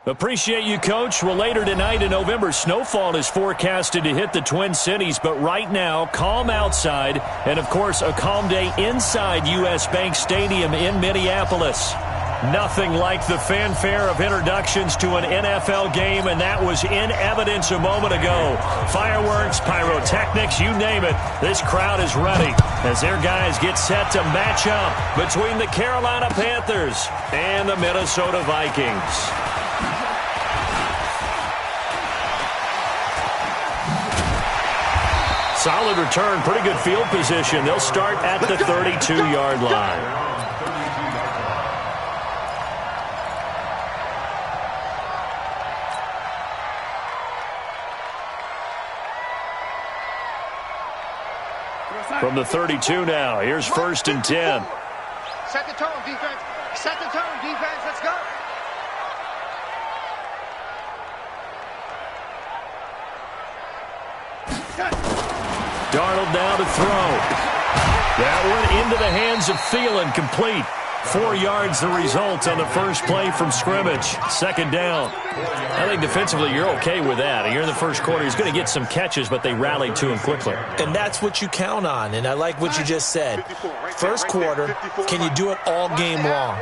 Appreciate you, Coach. Well, later tonight in November, snowfall is forecasted to hit the Twin Cities, but right now, calm outside, and, of course, a calm day inside U.S. Bank Stadium in Minneapolis. Nothing like the fanfare of introductions to an NFL game, and that was in evidence a moment ago. Fireworks, pyrotechnics, you name it. This crowd is ready as their guys get set to match up between the Carolina Panthers and the Minnesota Vikings. Solid return, pretty good field position. They'll start at the 32-yard line. From the 32 now, here's 1st and 10. Set the tone, defense. Set the tone, defense. Let's go. Darnold now to throw. That one into the hands of Thielen, complete. 4 yards the result on the first play from scrimmage. 2nd down. I think defensively you're okay with that. Here in the first quarter, he's going to get some catches, but they rallied to him quickly. And that's what you count on, and I like what you just said. First quarter, can you do it all game long?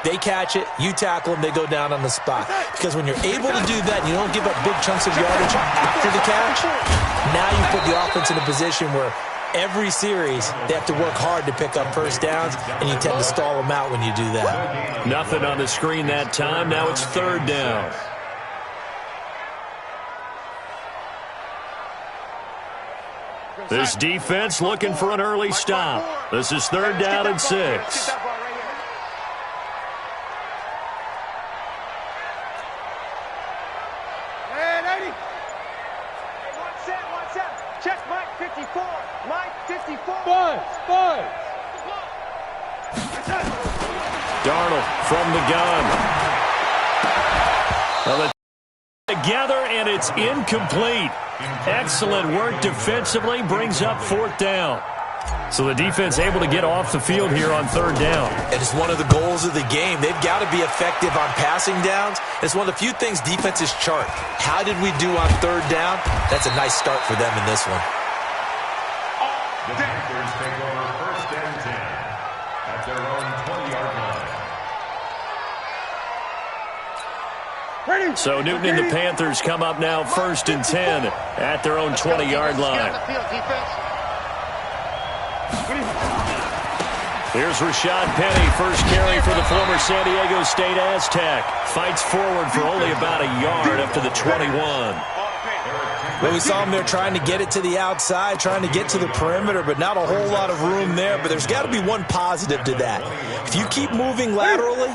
They catch it, you tackle them, they go down on the spot. Because when you're able to do that and you don't give up big chunks of yardage after the catch, now you put the offense in a position where every series, they have to work hard to pick up first downs, and you tend to stall them out when you do that. Nothing on the screen that time. Now it's 3rd down. This defense looking for an early stop. This is 3rd down and 6. Darnold from the gun. Well, together, and it's incomplete. Excellent work defensively, brings up 4th down. So the defense able to get off the field here on 3rd down. It is one of the goals of the game. They've got to be effective on passing downs. It's one of the few things defenses chart. How did we do on 3rd down? That's a nice start for them in this one. The Panthers take over 1st and 10 at their own 20-yard line. So Newton and the Panthers come up now 1st and 10 at their own 20-yard line. Here's Rashad Penny, first carry for the former San Diego State Aztec. Fights forward for only about a yard up to the 21. Well, we saw him there trying to get it to the outside, trying to get to the perimeter, but not a whole lot of room there. But there's got to be one positive to that. If you keep moving laterally,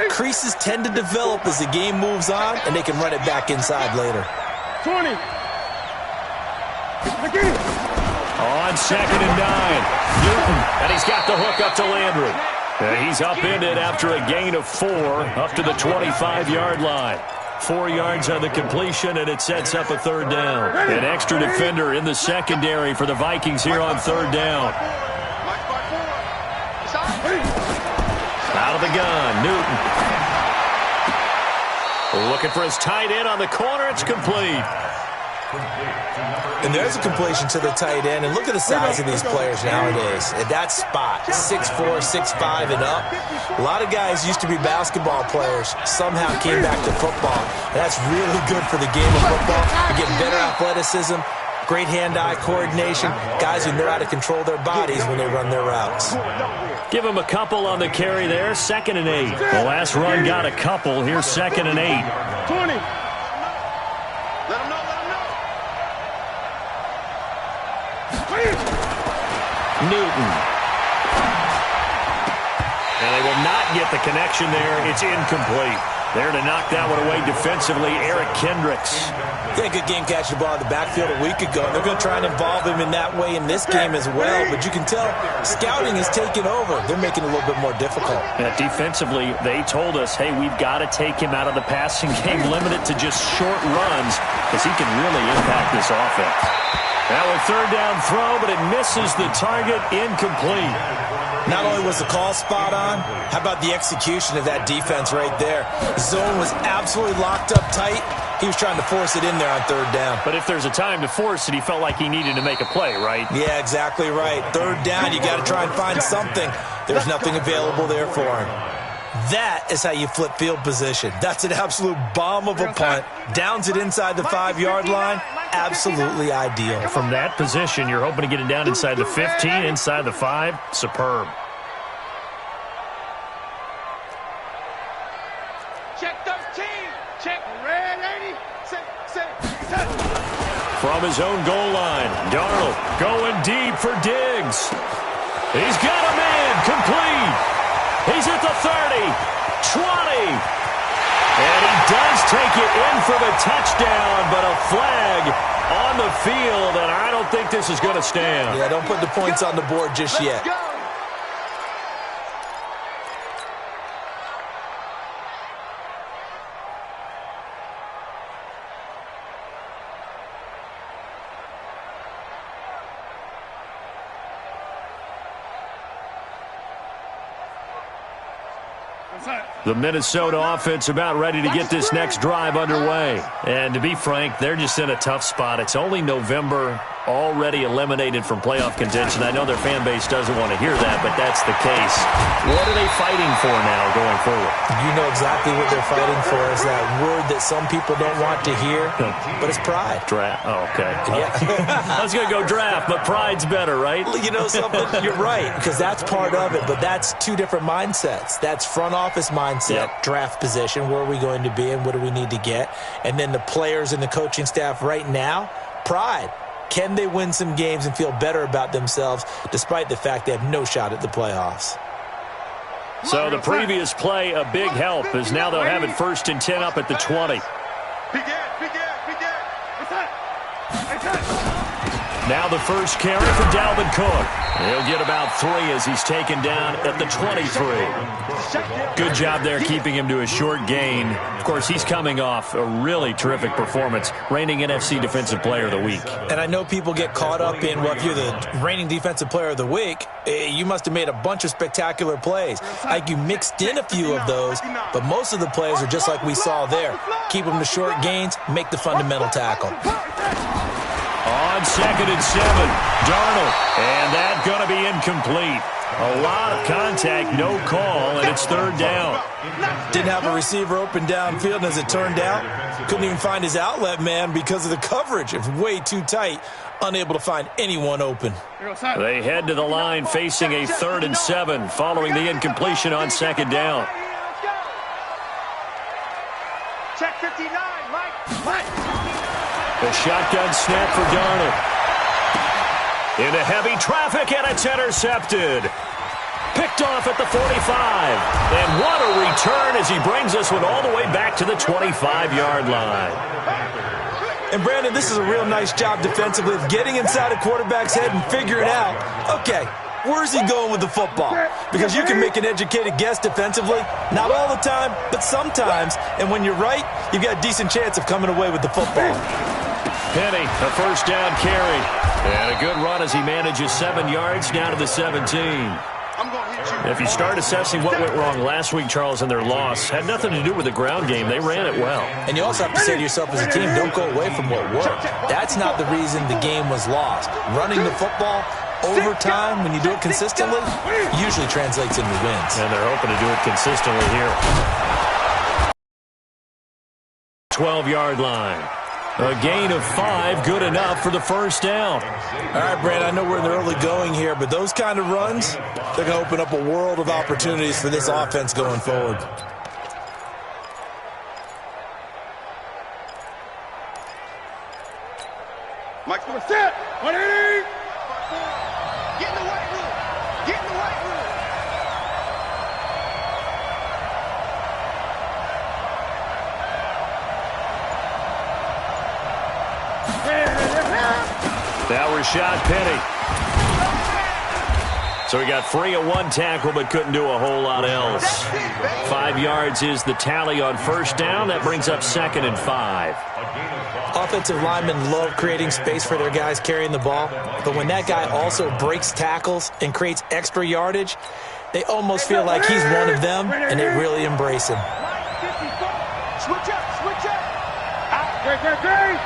creases tend to develop as the game moves on, and they can run it back inside later. 20. On 2nd and 9, Newton, and he's got the hook up to Landry. And he's upended after a gain of 4 up to the 25-yard line. 4 yards on the completion, and it sets up a 3rd down. An extra defender in the secondary for the Vikings here on 3rd down. Out of the gun, Newton. Looking for his tight end on the corner. It's complete. And there's a completion to the tight end. And look at the size of these players nowadays. At that spot, 6'4", 6'5", and up. A lot of guys used to be basketball players, somehow came back to football. And that's really good for the game of football. You're getting better athleticism, great hand-eye coordination, guys who know how to control their bodies when they run their routes. Give him a couple on the carry there, 2nd and 8. The last run got a couple. Here's 2nd and 8. 20. Newton. And they will not get the connection there. It's incomplete. There to knock that one away defensively, Eric Kendricks. Yeah, good game catching the ball in the backfield a week ago. They're going to try and involve him in that way in this game as well. But you can tell scouting is taking over. They're making it a little bit more difficult. Defensively, they told us, hey, we've got to take him out of the passing game, limit it to just short runs, because he can really impact this offense. Now a 3rd down throw, but it misses the target, incomplete. Not only was the call spot on, how about the execution of that defense right there? The zone was absolutely locked up tight. He was trying to force it in there on third down. But if there's a time to force it, he felt like he needed to make a play, right? Yeah, exactly right. Third down, you got to try and find something. There's nothing available there for him. That is how you flip field position. That's an absolute bomb of a punt. Downs it inside the 5-yard line. Absolutely ideal. From that position, you're hoping to get it down inside the 15, inside the 5. Superb. Check 13. Check red 80. Set. From his own goal line, Darnold going deep for Diggs. He's got a man complete. He's at the 30, 20. And he does take it in for the touchdown, but a flag on the field, and I don't think this is going to stand. Yeah, don't put the points on the board just yet. The Minnesota offense about ready to get this next drive underway. And to be frank, they're just in a tough spot. It's only November, already eliminated from playoff contention. I know their fan base doesn't want to hear that, but that's the case. What are they fighting for now going forward? You know exactly what they're fighting for. Is that word that some people don't want to hear, but it's pride. Draft. Oh, okay. Yeah. I was going to go draft, but pride's better, right? You know something? You're right, because that's part of it, but that's two different mindsets. That's front office mindset, draft position, where are we going to be and what do we need to get? And then the players and the coaching staff right now, pride. Can they win some games and feel better about themselves despite the fact they have no shot at the playoffs? So the previous play, a big help, as now they'll have it 1st and 10 up at the 20. Now the first carry for Dalvin Cook. He'll get about 3 as he's taken down at the 23. Good job there keeping him to a short gain. Of course, he's coming off a really terrific performance, reigning NFC Defensive Player of the Week. And I know people get caught up in, well, if you're the reigning Defensive Player of the Week, you must have made a bunch of spectacular plays. Like you mixed in a few of those, but most of the plays are just like we saw there. Keep them to short gains, make the fundamental tackle. On 2nd and 7, Darnold, and that's going to be incomplete. A lot of contact, no call, and it's 3rd down. Didn't have a receiver open downfield, and as it turned out, couldn't even find his outlet man because of the coverage. It's way too tight, unable to find anyone open. They head to the line facing a 3rd and 7 following the incompletion on 2nd down. Check 59, Mike. The shotgun snap for Darnold. Into heavy traffic, and it's intercepted. Picked off at the 45. And what a return as he brings this one all the way back to the 25-yard line. And, Brandon, this is a real nice job defensively of getting inside a quarterback's head and figuring out, okay, where's he going with the football? Because you can make an educated guess defensively. Not all the time, but sometimes. And when you're right, you've got a decent chance of coming away with the football. Penny, a 1st down carry. And a good run as he manages 7 yards down to the 17. If you start assessing what went wrong last week, Charles, in their loss, had nothing to do with the ground game. They ran it well. And you also have to say to yourself as a team, don't go away from what worked. That's not the reason the game was lost. Running the football over time, when you do it consistently, usually translates into wins. And they're hoping to do it consistently here. 12-yard line. A gain of 5, good enough for the 1st down. All right, Brad, I know we're in the early going here, but those kind of runs, they're going to open up a world of opportunities for this offense going forward. Mike's going to set. 180. Get in the white room. Get in the white room. That was shot Penny. So he got free of one tackle but couldn't do a whole lot else. 5 yards is the tally on first down. That brings up 2nd and 5. Offensive linemen love creating space for their guys carrying the ball, but when that guy also breaks tackles and creates extra yardage, they almost feel like he's one of them, and they really embrace him. Switch up, switch up. Great.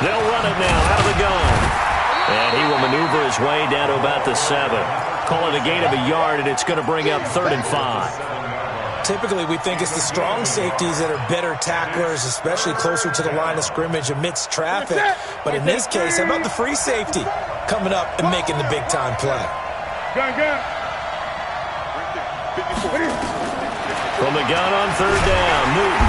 They'll run it now out of the gun. And he will maneuver his way down to about the 7. Call it a gain of a yard, and it's going to bring up 3rd and 5. Typically, we think it's the strong safeties that are better tacklers, especially closer to the line of scrimmage amidst traffic. But in this case, how about the free safety coming up and making the big-time play? From the gun on 3rd down, Newton.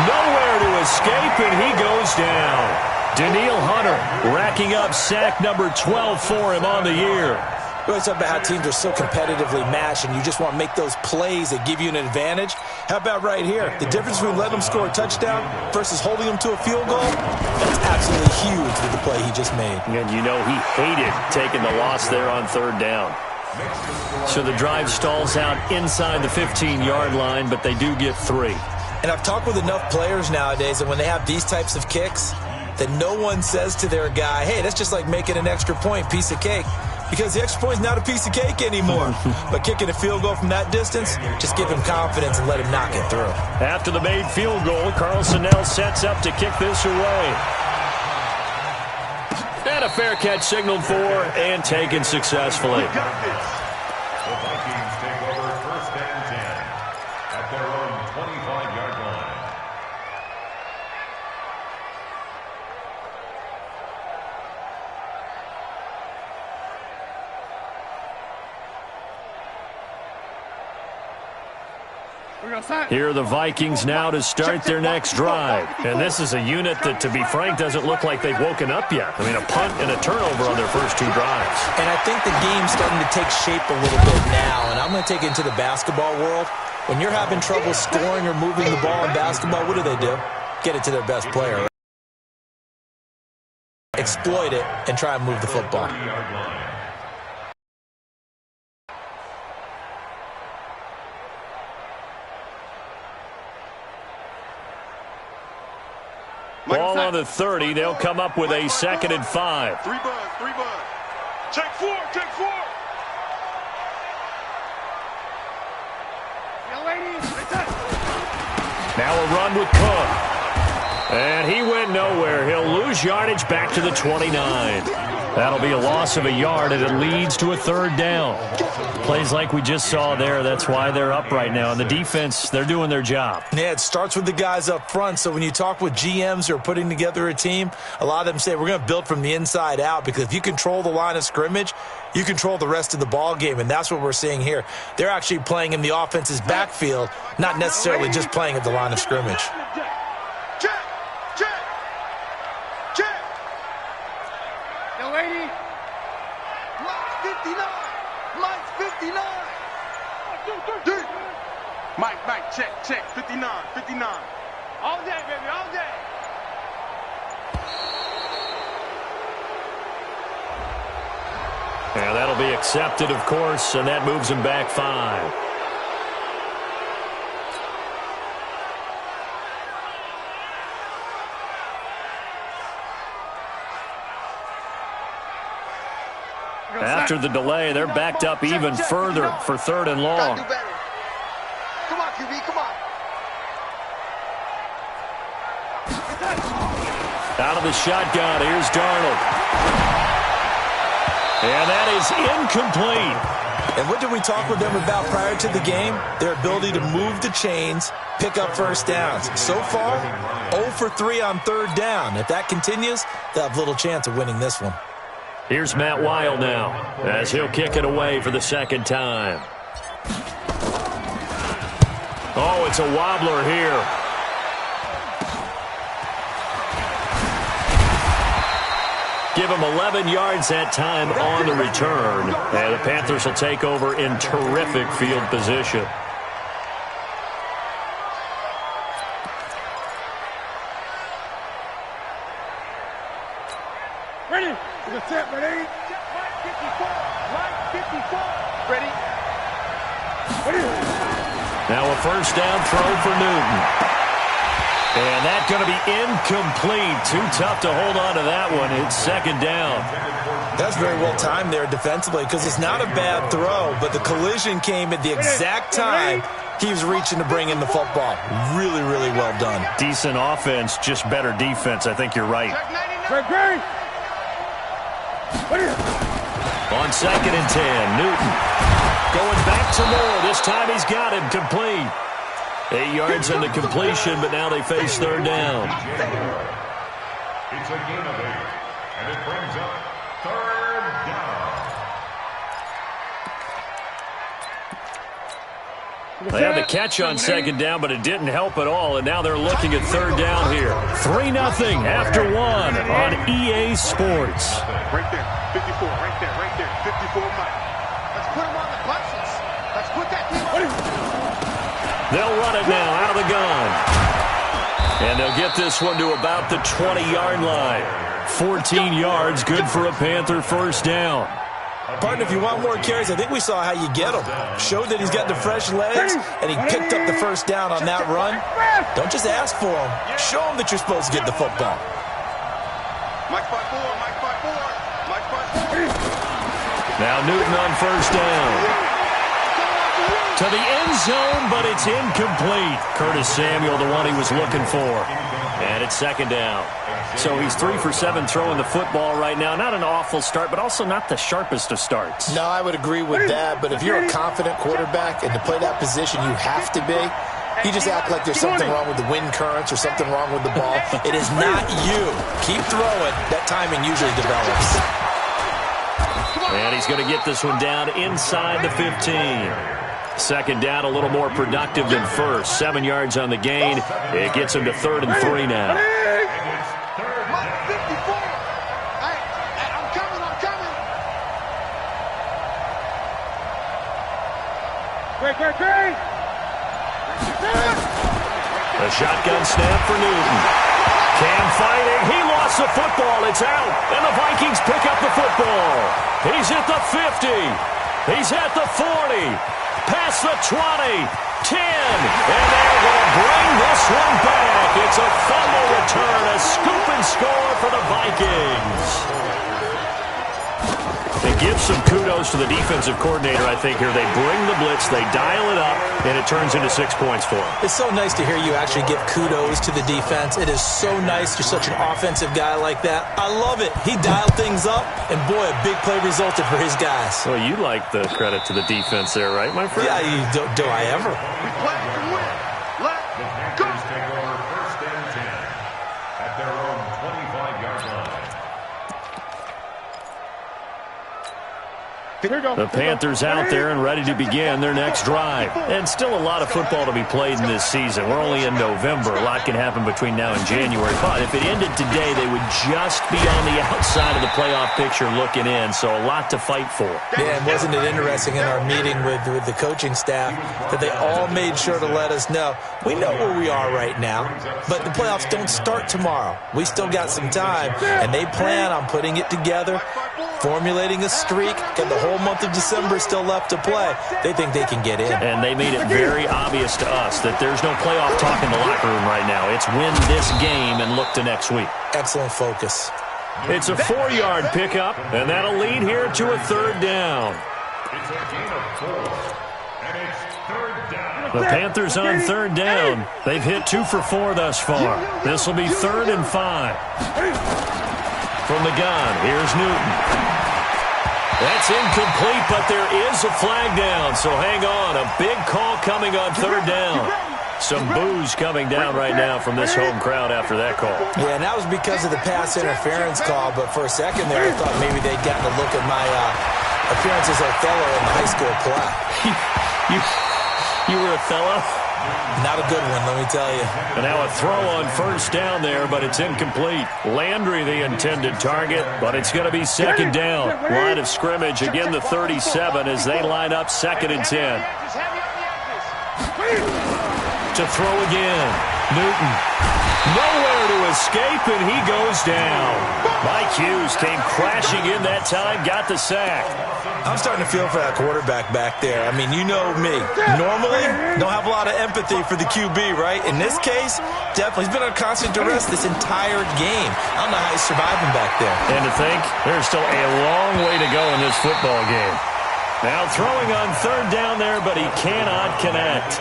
Nowhere to escape, and he goes down. Daniil Hunter racking up sack number 12 for him on the year. We always talk about how teams are so competitively matched, and you just want to make those plays that give you an advantage. How about right here? The difference between letting them score a touchdown versus holding them to a field goal, that's absolutely huge with the play he just made. And you know he hated taking the loss there on 3rd down. So the drive stalls out inside the 15-yard line, but they do get 3. And I've talked with enough players nowadays that when they have these types of kicks, that no one says to their guy, hey, that's just like making an extra point, piece of cake. Because the extra point is not a piece of cake anymore. But kicking a field goal from that distance, just give him confidence and let him knock it through. After the made field goal, Carlson now sets up to kick this away. And a fair catch signaled for and taken successfully. The Vikings take over 1st and 10 at their own 25-yard line. Here are the Vikings now to start their next drive. And this is a unit that, to be frank, doesn't look like they've woken up yet. I mean, a punt and a turnover on their first 2 drives. And I think the game's starting to take shape a little bit now. And I'm going to take it into the basketball world. When you're having trouble scoring or moving the ball in basketball, what do? Get it to their best player. Exploit it and try and move the football. Ball on the 30. They'll come up with a 2nd and 5. 3 buzz. Check 4. Now a run with Cook. And he went nowhere. He'll lose yardage back to the 29. That'll be a loss of a yard, and it leads to a 3rd down. Plays like we just saw there. That's why they're up right now. And the defense, they're doing their job. Yeah, it starts with the guys up front. So when you talk with GMs who are putting together a team, a lot of them say we're going to build from the inside out, because if you control the line of scrimmage, you control the rest of the ball game, and that's what we're seeing here. They're actually playing in the offense's backfield, not necessarily just playing at the line of scrimmage. Mike, check, 59. All day, baby, all day. And that'll be accepted, of course, and that moves him back 5. After the delay, they're backed up even further for 3rd and long. Come on, QB, come on. Out of the shotgun, here's Darnold. And that is incomplete. And what did we talk with them about prior to the game? Their ability to move the chains, pick up first downs. So far, 0 for 3 on 3rd down. If that continues, they'll have little chance of winning this one. Here's Matt Weil now, as he'll kick it away for the 2nd time. Oh, it's a wobbler here. Give him 11 yards that time on the return. And the Panthers will take over in terrific field position. Ready? Set, ready? Line 54. Line 54. Ready? Now a first down throw for Newton. And that's going to be incomplete. Too tough to hold on to that one. It's second down. That's very well timed there defensively because it's not a bad throw, but the collision came at the exact time he was reaching to bring in the football. Really, really well done. Decent offense, just better defense. I think you're right. On second and 10, Newton going back to Moore. This time he's got him complete. 8 yards on the completion, but now they face third down. It's a gain of 8, and it brings up third down. They had the catch on second down, but it didn't help at all, and now they're looking at third down here. 3-0 after 1 on EA Sports. Right there, 54, right there, 54 Mike. Let's put him on the buses. Let's put that team on. They'll run it now out of the gun. And they'll get this one to about the 20-yard line. 14 yards, good for a Panther first down. Partner, if you want more carries, I think we saw how you get him. Showed that he's got the fresh legs, and he picked up the first down on that run. Don't just ask for him. Show him that you're supposed to get the football. Mike 5-4, Mike 5-4, Mike 5-4. Now Newton on first down. To the end zone, but it's incomplete. Curtis Samuel, the one he was looking for. And it's second down. So he's 3 for 7 throwing the football right now. Not an awful start, but also not the sharpest of starts. No, I would agree with that. But if you're a confident quarterback and to play that position you have to be, you just act like there's something wrong with the wind currents or something wrong with the ball. It is not you. Keep throwing. That timing usually develops. And he's going to get this one down inside the 15. Second down, a little more productive than first. 7 yards on the gain. It gets him to 3rd and 3 now. The shotgun snap for Newton. Cam fighting. He lost the football. It's out. And the Vikings pick up the football. He's at the 50. He's at the 40. Past the 20, 10, and they're going to bring this one back. It's a fumble return, a scoop and score for the Vikings. They give some kudos to the defensive coordinator, I think, here. They bring the blitz, they dial it up, and it turns into 6 points for them. It's so nice to hear you actually give kudos to the defense. It is so nice. You're such an offensive guy like that. I love it. He dialed things up, and boy, a big play resulted for his guys. Well, you like the credit to the defense there, right, my friend? Yeah, do I ever? The Panthers take over first and 10 at their own 25-yard line. The Panthers out there and ready to begin their next drive. And still a lot of football to be played in this season. We're only in November. A lot can happen between now and January. But if it ended today, they would just be on the outside of the playoff picture looking in. So a lot to fight for. Yeah, and wasn't it interesting in our meeting with the coaching staff that they all made sure to let us know, we know where we are right now, but the playoffs don't start tomorrow. We still got some time, and they plan on putting it together, formulating a streak, and the whole month of December still left to play. They think they can get in. And they made it very obvious to us that there's no playoff talk in the locker room right now. It's win this game and look to next week. Excellent focus. It's a 4-yard pickup, and that'll lead here to a third down. It's a gain of 4, and it's third down. The Panthers on third down. They've hit 2 for 4 thus far. This will be 3rd and 5. From the gun, here's Newton. That's incomplete, but there is a flag down, so hang on. A big call coming on third down. Some boos coming down right now from this home crowd after that call. Yeah, and that was because of the pass interference call, but for a second there, I thought maybe they'd gotten a look at my appearance as Othello in the high school play. You were Othello? Not a good one, let me tell you. And now a throw on first down there, but it's incomplete. Landry the intended target, but it's going to be second down. Line of scrimmage, again the 37 as they line up 2nd and 10. To throw again, Newton. Nowhere to escape, and he goes down. Mike Hughes came crashing in that time, got the sack. I'm starting to feel for that quarterback back there. I mean, you know me. Normally, don't have a lot of empathy for the QB, right? In this case, definitely. He's been under constant duress this entire game. I don't know how he's surviving back there. And to think, there's still a long way to go in this football game. Now throwing on third down there, but he cannot connect.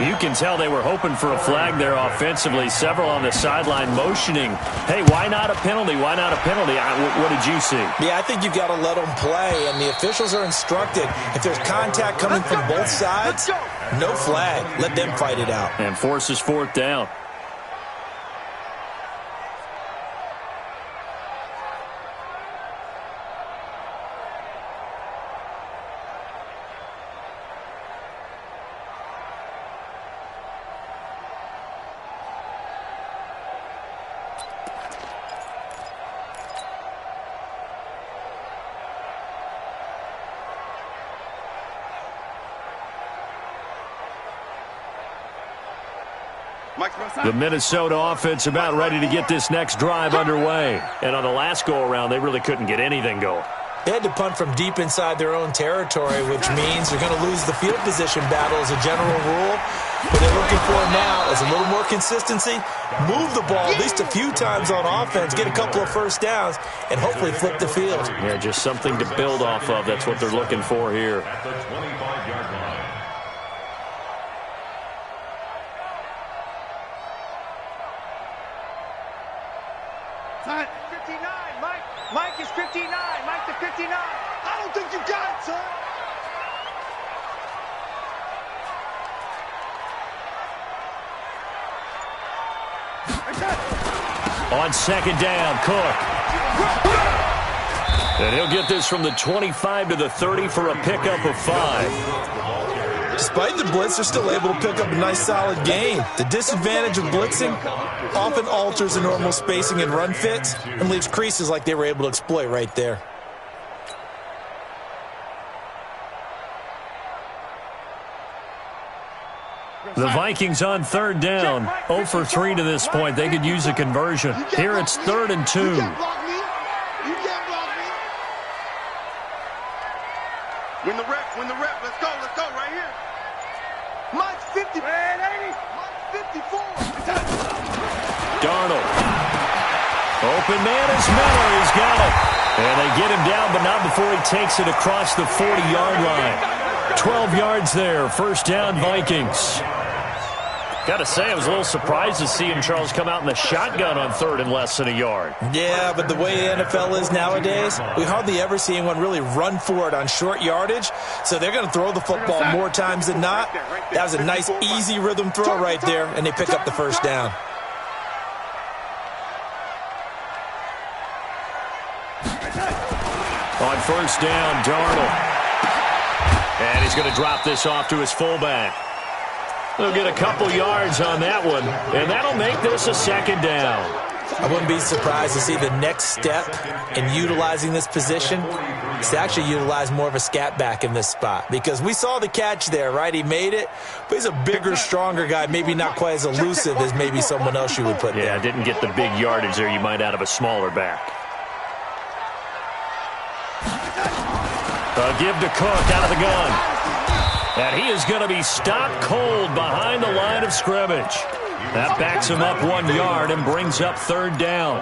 You can tell they were hoping for a flag there offensively. Several on the sideline motioning, hey, why not a penalty? Why not a penalty? What did you see? Yeah, I think you've got to let them play, and the officials are instructed. If there's contact coming from both sides, no flag. Let them fight it out. And forces fourth down. The Minnesota offense about ready to get this next drive underway. And on the last go-around, they really couldn't get anything going. They had to punt from deep inside their own territory, which means you're going to lose the field position battle as a general rule. What they're looking for now is a little more consistency, move the ball at least a few times on offense, get a couple of first downs, and hopefully flip the field. Yeah, just something to build off of. That's what they're looking for here. At the 25-yard line. Son, 59, Mike. Mike is 59. Mike to 59. I don't think you got it, son. On second down, Cook. And he'll get this from the 25 to the 30 for a pickup of 5. Despite the blitz, they're still able to pick up a nice, solid gain. The disadvantage of blitzing often alters the normal spacing and run fits and leaves creases like they were able to exploit right there. The Vikings on third down, 0 for 3 to this point. They could use a conversion. Here it's 3rd and 2. You can't block me. You can't block me. Win the rep. Win the rep. Let's go. Let's go right here. Mike's 50. Man, 80. Mike's 54. Darnold. Open man is Miller. He's got it. And they get him down, but not before he takes it across the 40-yard line. 12 yards there. First down, Vikings. Got to say, I was a little surprised to see him, Charles, come out in the shotgun on 3rd and less than a yard. Yeah, but the way the NFL is nowadays, we hardly ever see anyone really run for it on short yardage. So they're going to throw the football more times than not. That was a nice, easy rhythm throw right there, and they pick up the first down. On first down, Darnold. And he's going to drop this off to his fullback. They'll get a couple yards on that one, and that'll make this a second down. I wouldn't be surprised to see the next step in utilizing this position is to actually utilize more of a scat back in this spot, because we saw the catch there, right? He made it, but he's a bigger, stronger guy, maybe not quite as elusive as maybe someone else you would put there. Yeah, didn't get the big yardage there you might out of a smaller back. A give to Cook out of the gun. And he is going to be stopped cold behind the line of scrimmage. That backs him up 1 yard and brings up 3rd down.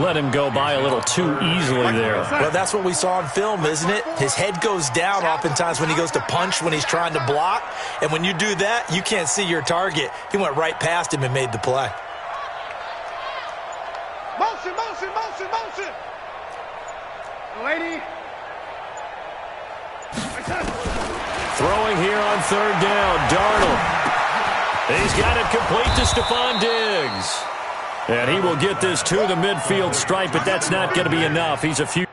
Let him go by a little too easily there. Well, that's what we saw on film, isn't it? His head goes down oftentimes when he goes to punch, when he's trying to block. And when you do that, you can't see your target. He went right past him and made the play. Motion, motion, motion, motion. Lady. Throwing here on 3rd down, Darnold. He's got it complete to Stephon Diggs. And he will get this to the midfield stripe, but that's not going to be enough. He's a few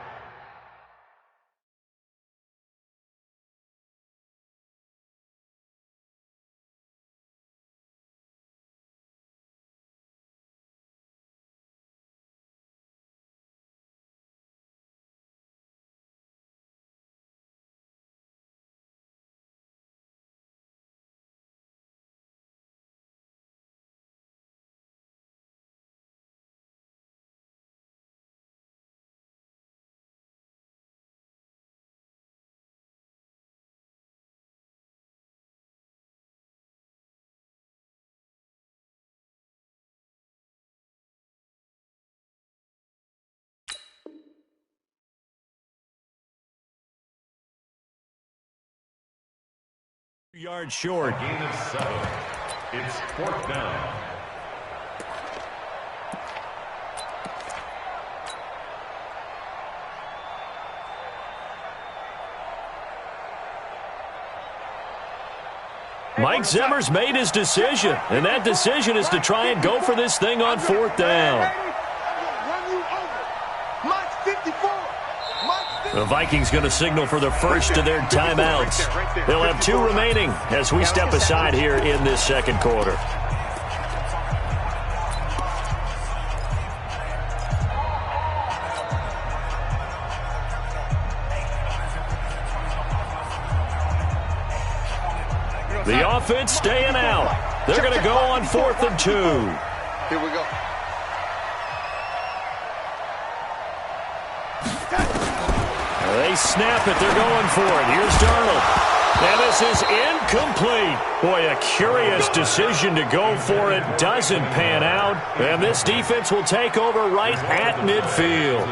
Yards short. Gain of 7. It's 4th down. Mike Zimmer's made his decision, and that decision is to try and go for this thing on 4th down. The Vikings going to signal for the first of their timeouts. They'll have 2 remaining as we step aside here in this second quarter. The offense staying out. They're going to go on 4th and 2. Here we go. They snap it. They're going for it. Here's Darnold. And this is incomplete. Boy, a curious decision to go for it. Doesn't pan out. And this defense will take over right at midfield.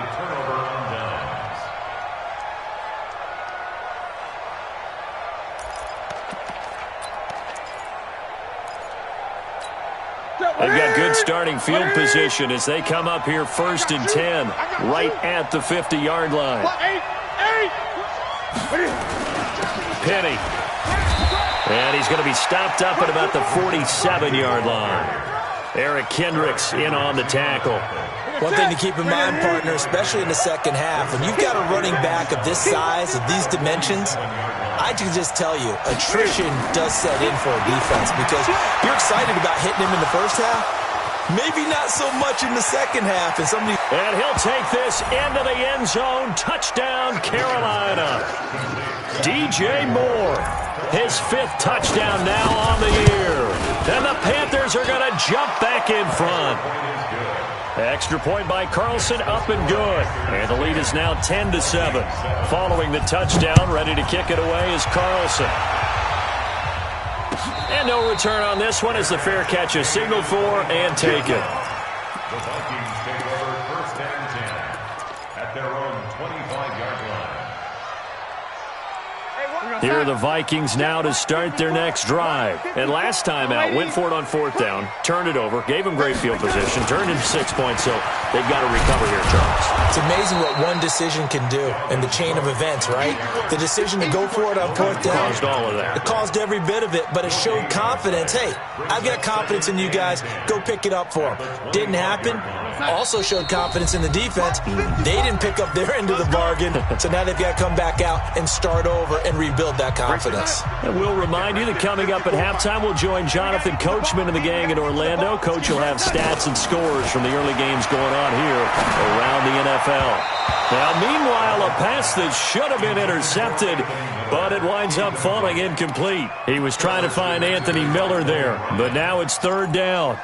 They've got good starting field position as they come up here 1st and 10, right at the 50-yard line. Penny. And he's going to be stopped up at about the 47-yard line. Eric Kendricks in on the tackle. One thing to keep in mind, partner, especially in the second half, when you've got a running back of this size, of these dimensions, I can just tell you, attrition does set in for a defense because you're excited about hitting him in the first half. Maybe not so much in the second half. And he'll take this into the end zone. Touchdown, Carolina. DJ Moore, his 5th touchdown now on the year. And the Panthers are going to jump back in front. Extra point by Carlson, up and good. And the lead is now 10-7. Following the touchdown, ready to kick it away is Carlson. And no return on this one as the fair catch is signaled for and taken. The Vikings take over 1st and 10 at their own 25-yard line. Here are the Vikings now to start their next drive. And last time out, went for it on 4th down, turned it over, gave them great field position, turned into 6 points, so they've got to recover here, Charles. It's amazing what one decision can do in the chain of events, right? The decision to go for it on 4th down. Caused all of that. It caused every bit of it, but it showed confidence. Hey, I've got confidence in you guys. Go pick it up for them. Didn't happen. Also showed confidence in the defense. They didn't pick up their end of the bargain, so now they've got to come back out and start over and rebuild that confidence. And we'll remind you that coming up at halftime, we'll join Jonathan Coachman and the gang in Orlando. Coach will have stats and scores from the early games going on here around the NFL. Now, meanwhile, a pass that should have been intercepted, but it winds up falling incomplete. He was trying to find Anthony Miller there, but now it's 3rd down.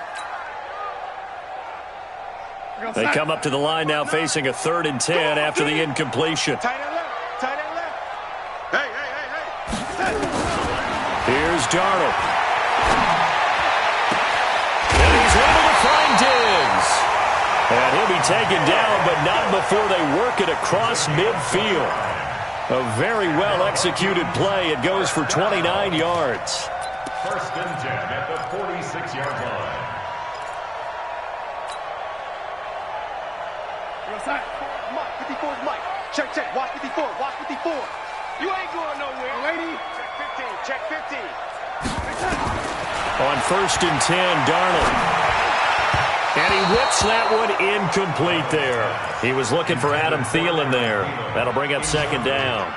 They come up to the line now facing a 3rd and 10 after the incompletion. Tight end left. Tight end left. Hey. Here's Darnold. And he's able to find Diggs. And he'll be taken down, but not before they work it across midfield. A very well-executed play. It goes for 29 yards. 1st and 10 at the 46-yard line. Mike, 54 is Mike. Check. Watch 54. You ain't going nowhere. Lady. Check 15. On 1st and 10, Darnold. And he whips that one incomplete there. He was looking for Adam Thielen there. That'll bring up 2nd down.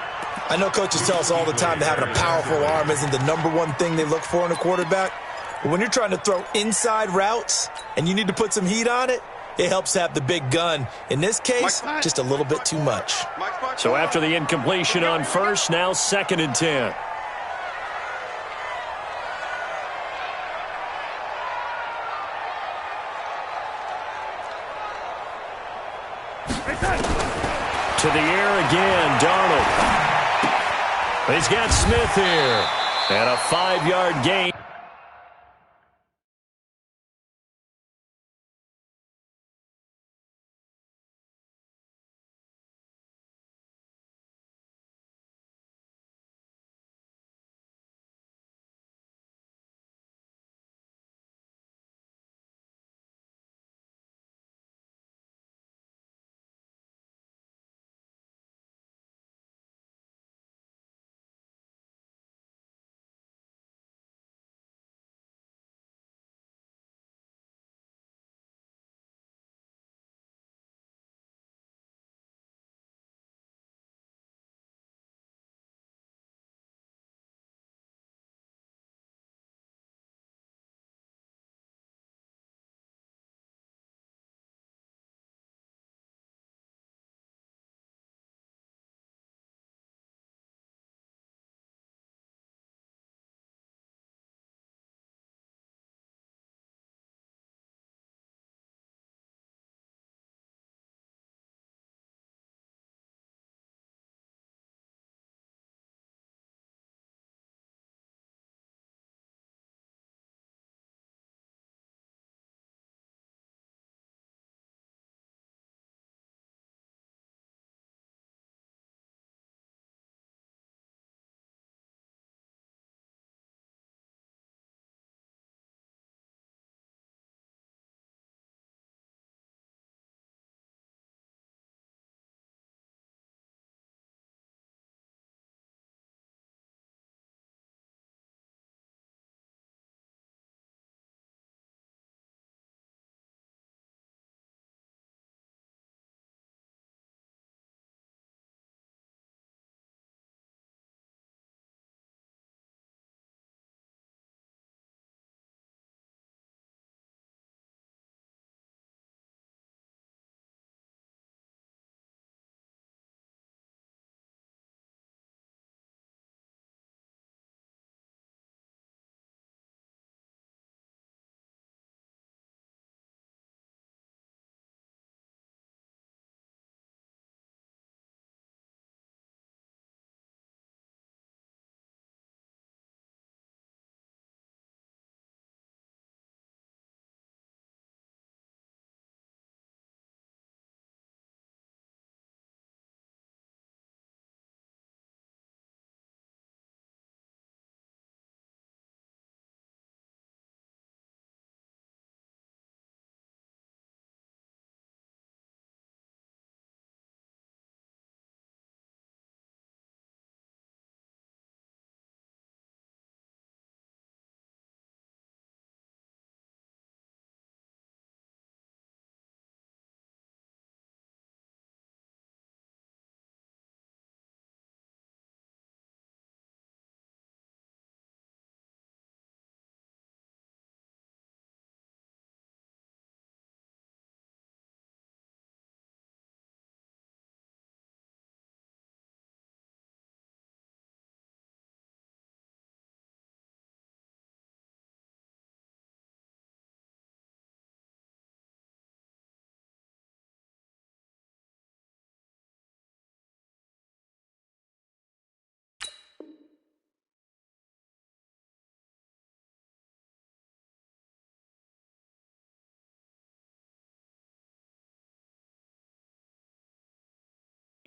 I know coaches tell us all the time that having a powerful arm isn't the #1 thing they look for in a quarterback. But when you're trying to throw inside routes and you need to put some heat on it, it helps to have the big gun. In this case, just a little bit too much. So after the incompletion on 1st, now 2nd and 10. To the air again, Darnold. He's got Smith here. And a 5-yard gain.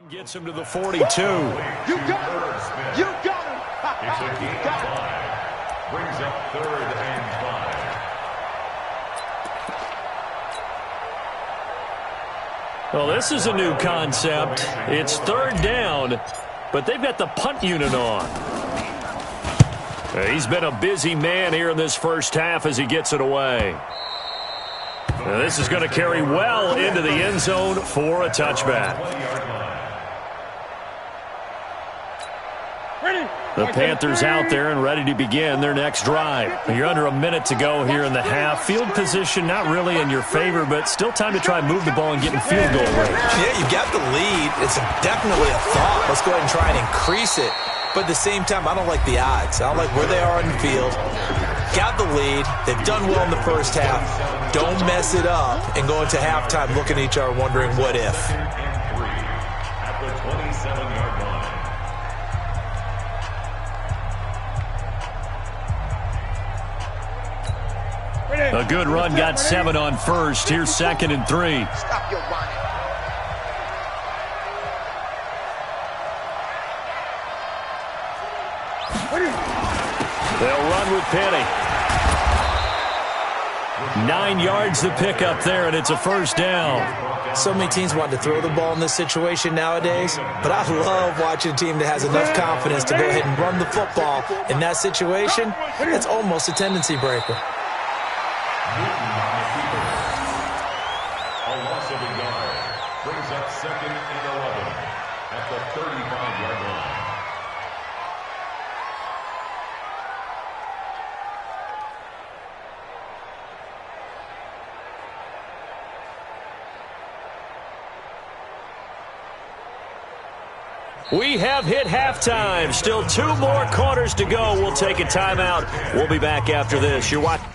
Gets him to the 42. You got him. You got him. It's a gain of 5. Brings up 3rd and 5. Well, this is a new concept. It's 3rd down, but they've got the punt unit on. He's been a busy man here in this first half as he gets it away. Now, this is going to carry well into the end zone for a touchback. The Panthers out there and ready to begin their next drive. You're under a minute to go here in the half. Field position not really in your favor, but still time to try and move the ball and get in field goal range. Yeah, you got the lead. It's definitely a thought. Let's go ahead and try and increase it. But at the same time, I don't like the odds. I don't like where they are in the field. Got the lead. They've done well in the first half. Don't mess it up and go into halftime looking at each other wondering what if. At the 27-yard line. A good run got 7 on first. Here's 2nd and 3. Stop your whining. They'll run with Penny. 9 yards the pickup there, and it's a first down. So many teams want to throw the ball in this situation nowadays, but I love watching a team that has enough confidence to go ahead and run the football. In that situation, it's almost a tendency breaker. A loss of a yard. Brings up 2nd and 11 at the 35-yard line. We have hit halftime. Still 2 more quarters to go. We'll take a timeout. We'll be back after this. You're watching.